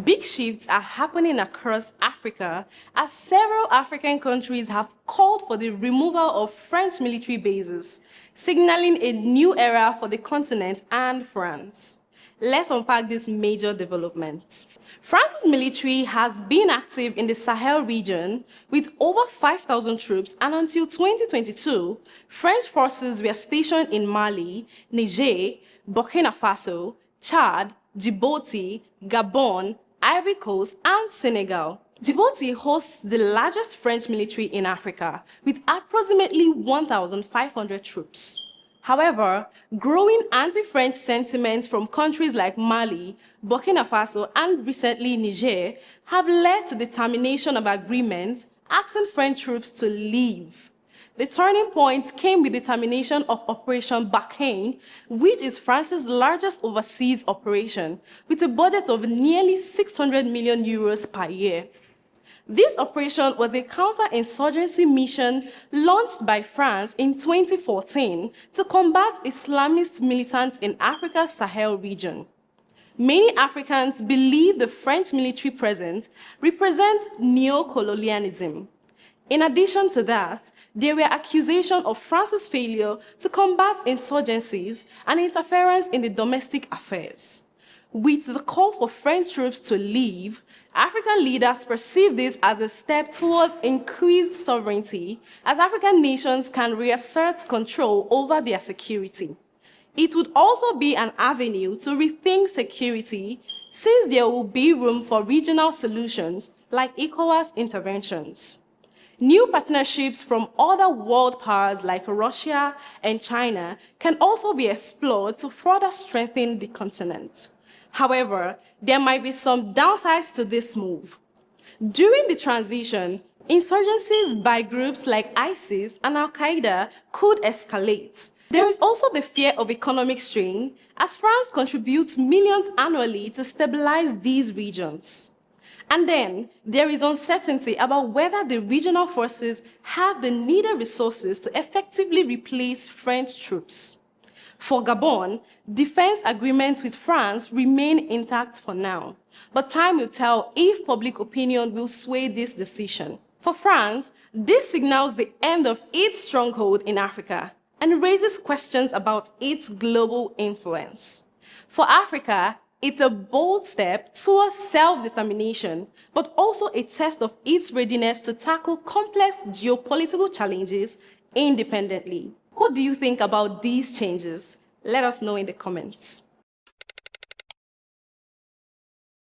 big shifts are happening across Africa as several African countries have called for the removal of French military bases, signaling a new era for the continent and France. Let's unpack these major developments. France's military has been active in the Sahel region with over 5,000 troops, and until 2022, French forces were stationed in Mali, Niger, Burkina Faso, Chad, Djibouti, Gabon, Ivory Coast, and Senegal. Djibouti hosts the largest French military in Africa with approximately 1,500 troops. However, growing anti-French sentiments from countries like Mali, Burkina Faso, and recently Niger have led to the termination of agreements asking French troops to leave. The turning point came with the termination of Operation Barkhane, which is France's largest overseas operation, with a budget of nearly 600 million euros per year. This operation was a counter-insurgency mission launched by France in 2014 to combat Islamist militants in Africa's Sahel region. Many Africans believe the French military presence represents neo-colonialism. In addition to that, there were accusations of France's failure to combat insurgencies and interference in the domestic affairs. With the call for French troops to leave, African leaders perceive this as a step towards increased sovereignty, as African nations can reassert control over their security. It would also be an avenue to rethink security, since there will be room for regional solutions like ECOWAS interventions. New partnerships from other world powers like Russia and China can also be explored to further strengthen the continent. However, there might be some downsides to this move. During the transition, insurgencies by groups like ISIS and Al-Qaeda could escalate. There is also the fear of economic strain, as France contributes millions annually to stabilize these regions. And then, there is uncertainty about whether the regional forces have the needed resources to effectively replace French troops. For Gabon, defense agreements with France remain intact for now, but time will tell if public opinion will sway this decision. For France, this signals the end of its stronghold in Africa and raises questions about its global influence. For Africa, it's a bold step towards self-determination, but also a test of its readiness to tackle complex geopolitical challenges independently. What do you think about these changes? Let us know in the comments.